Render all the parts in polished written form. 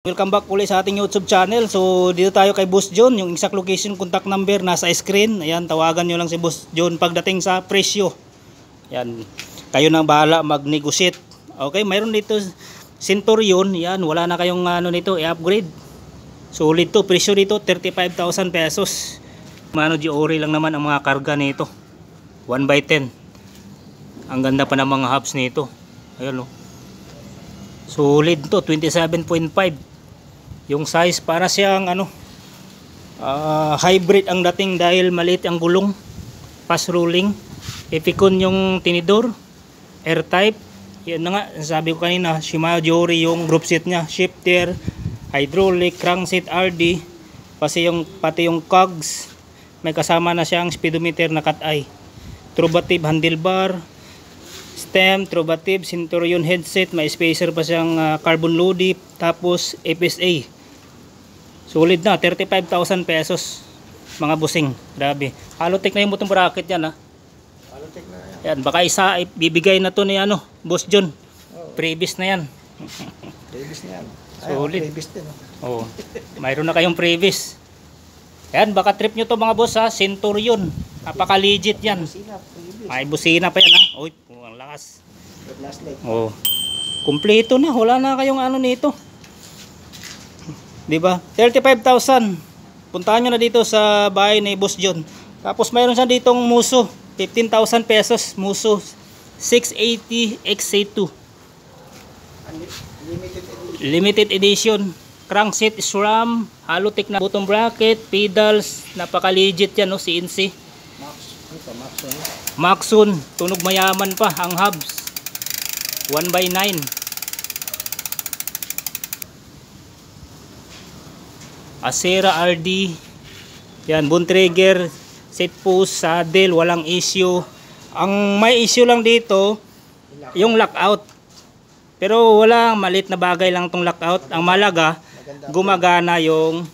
Welcome back ulit sa ating YouTube channel. So dito tayo kay Boss John. Yung exact location, contact number nasa screen. Ayan, tawagan nyo lang si Boss John pagdating sa presyo. Ayan, kayo nang bahala mag-negotiate. Okay, mayroon dito Centurion. Ayan, wala na kayong nito, i-upgrade. Solid to, presyo dito 35,000 pesos. GORI lang naman ang mga karga nito. 1x10. Ang ganda pa ng mga hubs nito. Ayun, solid to, 27.5. Yung size para siyang hybrid ang dating dahil maliit ang gulong. Fast rolling. Epicon yung tinidor. Air type. Yan na nga, sabi ko kanina, Shimano GORI yung group seat nya. Shifter, hydraulic, crankset RD. Pati yung cogs. May kasama na siyang speedometer na cut-eye. Trubative handlebar. Stem, Trubative, Centurion headset, may spacer pa siyang carbon loading, tapos FSA. Solid na, 35,000 pesos mga busing. Grabe. Halotech na yung butong bracket yan, ha. Halotech na yan. Yan, baka isa bibigay na to ni Boss John. Oh. Previous na yan. Previous na yan. Solid. Previous din. Oh. Mayroon na kayong previous. Yan, baka trip nyo to mga boss, ha. Centurion. Napaka legit yan. May busina pa yan, ha. Uy, ang lakas. Oh. Kumpleto na, wala na kayong nito. 'Di ba? 35,000. Puntahan niyo na dito sa bahay ni Boss John. Tapos mayroon siya ditong Muso, 15,000 pesos, Muso 680 XC2. Limited edition. Crankset SRAM, Halotech na bottom bracket, pedals, napaka legit yan, CNC. Maxon, tunog mayaman pa ang hubs. 1x9. Acera RD. Yan, boom trigger, set post, saddle, walang issue. Ang may issue lang dito, yung lockout. Pero wala, malit na bagay lang tong lockout. Ang malaga, gumagana yung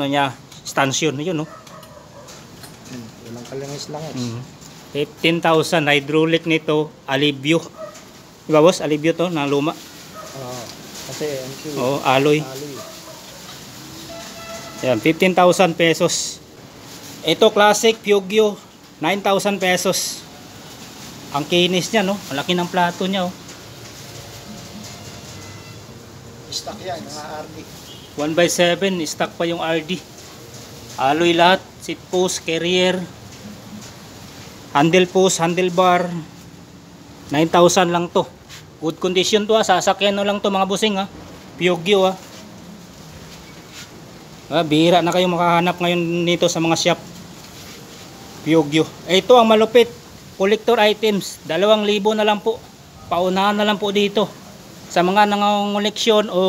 niya, stanchion. Yun, Walang kalingis lang. 15,000 hydraulic nito, Alivio. Diba boss? Alivio to, na luma. Kasi MQ. Alloy. Yan, 15,000 pesos. Ito classic Pyogyo, 9,000 pesos. Ang kinis niya, malaki ng plato niya, Stock yan, mga RD. 1x7, stock pa yung RD. Alloy lahat, seat post, carrier, handle post, handlebar. 9,000 lang to. Good condition to, sasakyan lang to mga busing, Pyogyo, bihira na kayo makahanap ngayon nito sa mga shop. Pyogyo. Ito ang malupit, collector items, 2,000 na lang po. Paunahan na lang po dito. Sa mga nangongoleksyon o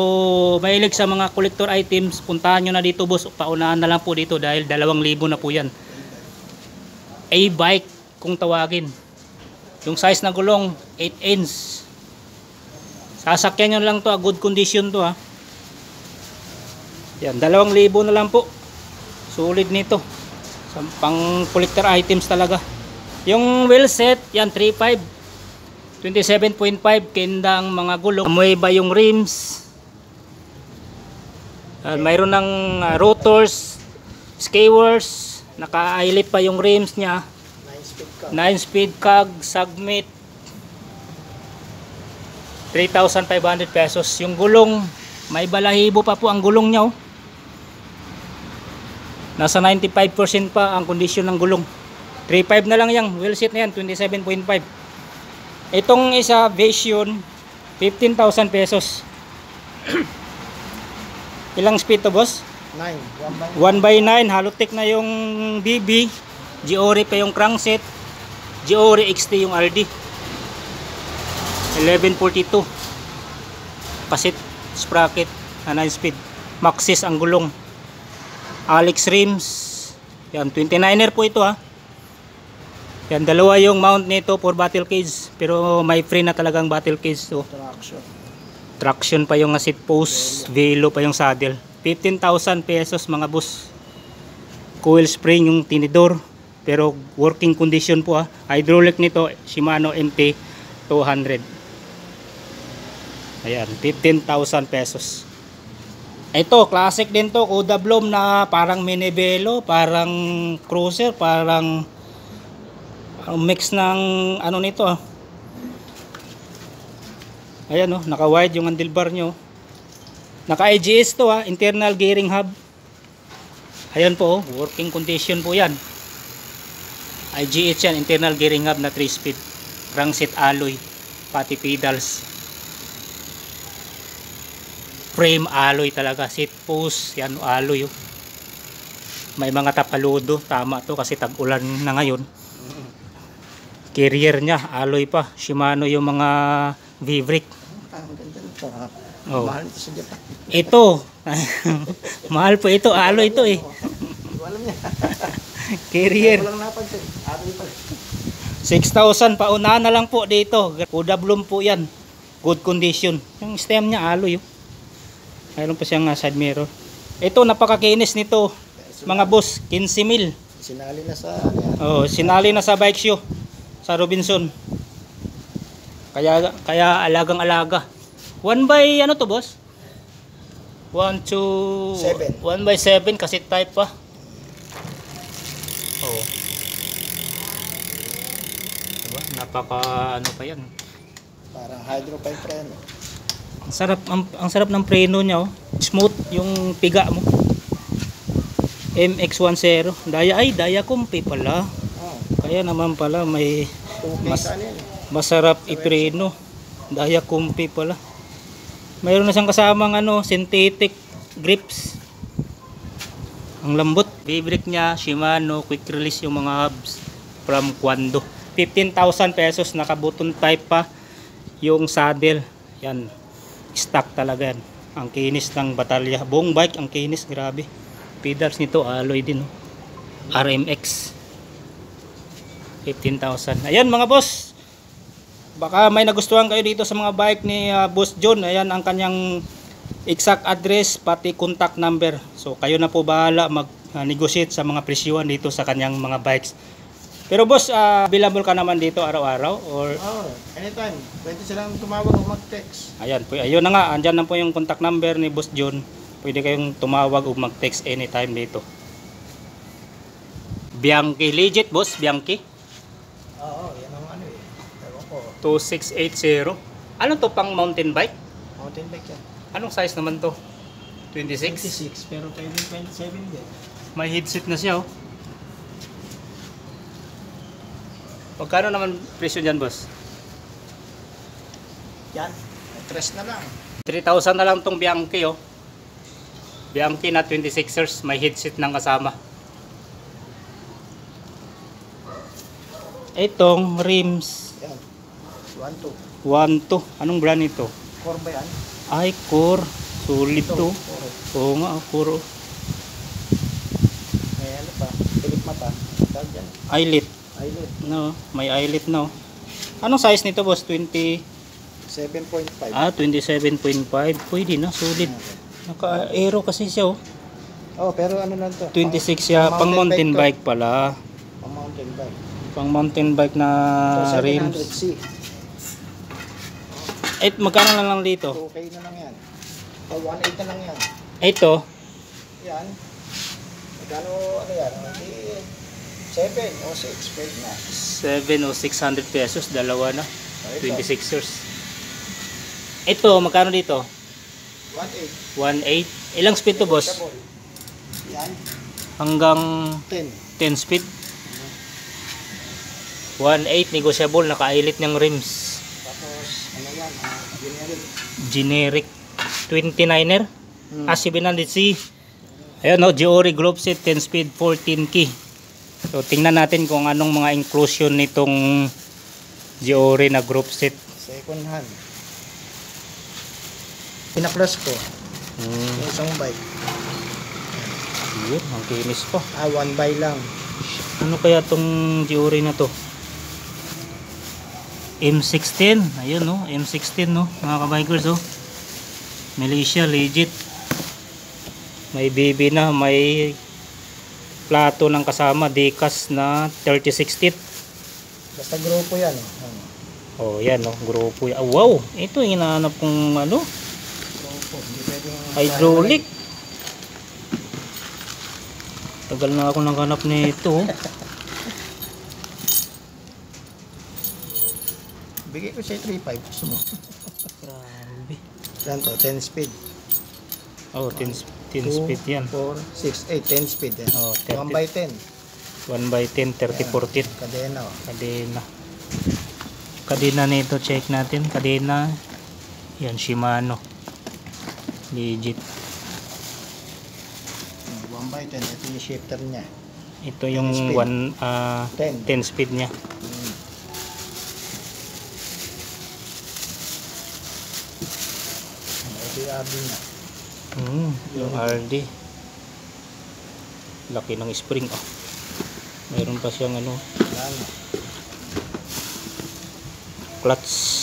mahilig sa mga collector items, puntahan nyo na dito boss. Paunahan na lang po dito dahil 2,000 na po yan. A-bike kung tawagin. Yung size na gulong 8 inch. Sasakyan nyo lang to, good condition to, Yan, 2,000 na lang po. Solid nito. Sa pang collector items talaga. Yung wheel set, yan 3.5. 27.5 kendang mga gulong. Amoy ba yung rims? Mayroon ng rotors, skewers, naka-eyelet pa yung rims niya. 9-speed cog, submit. 3,500 pesos. Yung gulong, may balahibo pa po ang gulong niya, Nasa 95% pa ang kondisyon ng gulong. 3.5 na lang yung wheel set na yan, 27.5. Itong isa version 15,000 pesos. Ilang speed to boss? 9. 1x9. Halotech na yung DB. GORI pa yung crankset. GORI XT yung RD. 1142. Pasit sprocket na 9 speed. Maxxis ang gulong. Alex rims. Yan, 29er po ito, Yan, dalawa yung mount nito for battle cage. Pero may free na talagang battle cage to. Traction pa yung seat post. Velo pa yung saddle. 15,000 pesos mga boss. Coil spring yung tinidor. Pero working condition po, Hydraulic nito, Shimano MT 200. Ayan, 15,000 pesos. Ito, classic din to. Kuda Bloom na parang minivelo, parang cruiser, parang mix ng ano nito. Ayan oh, naka-wide yung handlebar nyo. Naka-IGS to internal gearing hub. Ayan po, working condition po yan. IGS yan, internal gearing hub na 3-speed. Crankset alloy, pati pedals. Frame alloy talaga, seat post, yan alloy oh. May mga tapaludo, tama to kasi tag-ulan na ngayon. Carrier niya, alloy pa. Shimano yung mga V-brake. Ang ganda nito ha. Oh. Mahal ito sa Japan. Ito, mahal po ito, alloy ito eh. Hindi ko alam niya. Carrier. Walang napansin. Atoy pa. 6,000 paunahan na lang po dito. Kuda Bloom po yan. Good condition. Yung stem niya alloy oh. Mayroon pa siyang side mirror. Ito napakakinis nito. Mga boss, 15,000. Sinali na sa ano yan. Oh, sinali na sa bike show sa Robinson. Kaya alagang-alaga. 1 by ano to, boss? 1 to 7. 1 by 7 kasi type pa. Oh. Diba? Napaka ano pa yan. Parang hydro pipe preno. Ang sarap ng preno niya oh. Smooth yung piga mo. MX10. Daya kumpi pala. Oh. Kaya naman pala may Mas ano yan. masarap ipreno. Daya kumpi pala. Mayroon na siyang kasamang synthetic grips. Ang lambot. V-brake niya, Shimano, quick release yung mga hubs from Quando. 15,000 pesos, naka-button type pa yung saddle. Yan. Stock talaga yan. Ang kinis ng batalya. Buong bike ang kinis, grabe. Pedals nito alloy din. RMX. 15,000. Ayan mga boss. Baka may nagustuhan kayo dito sa mga bike ni Boss John. Ayan ang kanyang exact address pati contact number. So kayo na po bahala mag-negotiate sa mga presyuhan dito sa kanyang mga bikes. Pero boss, available ka naman dito araw-araw or Anytime. Pwede silang tumawag o mag-text. ayan po. Ayun na nga, andyan na po yung contact number ni Boss John. Pwede kayong tumawag o mag-text anytime dito. Bianchi, legit boss, Bianchi. Oo, yan ang ano eh. Ewan ko. 2680. Ano to, pang mountain bike? Mountain bike yan. Anong size naman to? 26? 26 pero pwede 27 din. May headset na siya oh. Pagkano naman presyo dyan boss? Yan. 3 na lang. 3,000 na lang tong Bianchi oh. Bianchi na 26ers, may headset ng kasama. Itong rims Yan. 1, 2. 1-2. Anong brand ito? Core ba yan? Ay, Core. Solid to. Core. Oo nga, Core. May ano pa. Pilik mata. Tawag yan. Eyelet. Eyelid. No, may eyelet no. Anong size nito boss? 7.5. 27.5. Pwede na, solid. Naka-aero kasi siya oh. Oh, pero ano lang to? 26 siya, pang mountain bike pala. Pang mountain bike. Pang mountain bike na So, rims. 700C. Magkano na lang dito? 2K na lang yan. O, 1.8 na lang yan. Ito, Yan. Magkano, ano yan? 7 o 6. Pwede na. 7 o 600 pesos, dalawa na. Oh, ito. 26ers. Ito, magkano dito? 1.8. 1.8. Ilang speed to boss? Yan. Hanggang 10. 10 speed. 1.8 negotiable, naka-eyelet ng rims. Tapos, ano yan? Generic Generic. 29er. 700C. Ayan o, Giori Group Set 10 speed 14 key. So tingnan natin kung anong mga inclusion nitong Giori na group set. Second hand. Pinaklas ko. Yung isang bike. Yun, ang kinis pa. 1 by lang. Ano kaya tong Giori na to? M16. Ayun no, M16 no, mga kabikers oh. Malaysia, legit. May BB na, may plato ng kasama, Decas na 36 teeth. Basta grupo yan. Oh, yan no, grupo. Wow, ito yung hinahanap kong Grupo. Hindi pwedeng hydraulic. Tagal na ako naghanap nito. Bigay ko sa'yo 3.5. Gusto mo? Grabe. Yan to, 10 speed. Oh, 10 speed yan. 4, 6, 8, 10 speed yan. Oh, 1 by 10. 1 by 10, 30-40. Kadena oh. Kadena. Kadena nito, check natin. Kadena. Yan, Shimano. Legit. 1 by 10. Ito yung shifter niya. Ito yung 10 speed niya. Ito yung RD niya. Yung RD. Laki ng spring. Oh. Mayroon pa siyang ano. Ano? Clutch.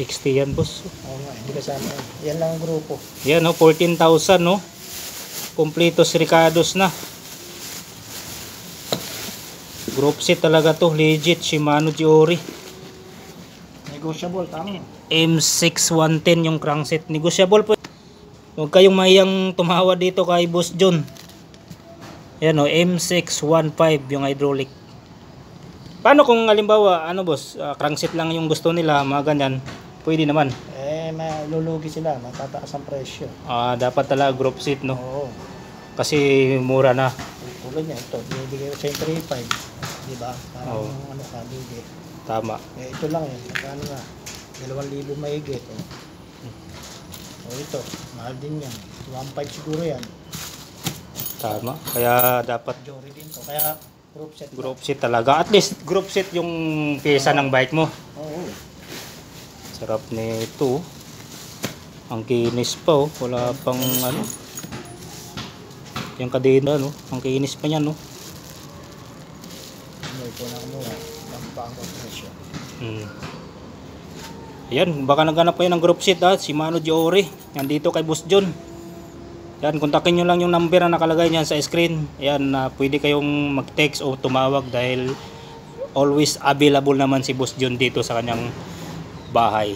XT yan, boss. Oo nga, hindi kasama yan. Yan lang ang grupo. Yan, no, 14,000, no. Kompletos Ricados na. Group set talaga to, legit. Shimano Giori. Negotiable, tama. M6110 yung crankset. Negotiable po. Huwag kayong mayang tumawa dito kay Boss John. Yan, no, M615 yung hydraulic. Paano kung halimbawa, ano boss, crankset lang yung gusto nila, mga ganyan, pwede naman. Malulugi sila, matataas ang presyo. Dapat talaga group set, no? Oo. Kasi mura na. Tulad niya, ito, binibigay ko sa 3.5. Diba? Parang ano ka, bigay. Tama. Ito lang eh, magkano na? 2,000 mahigit. Ito, mahal din yan. 1.5 siguro yan. Tama. Kaya dapat Jory din to. Kaya group set. group set talaga. At least group set yung pyesa ng bike mo. Oo. Sarap nito. Ang kinis pa, oh. Wala pang ano. Yung kadena, no. Ang kinis pa niyan, no. Ito na muna. Lampang ang presyo. Ayan, baka naghanap kayo ng group set, Shimano Giori. Nandito kay Boss John. Yan, kontakin nyo lang yung number na nakalagay niyan sa screen. Ayan, pwede kayong mag-text o tumawag dahil always available naman si Boss John dito sa kanyang bahay.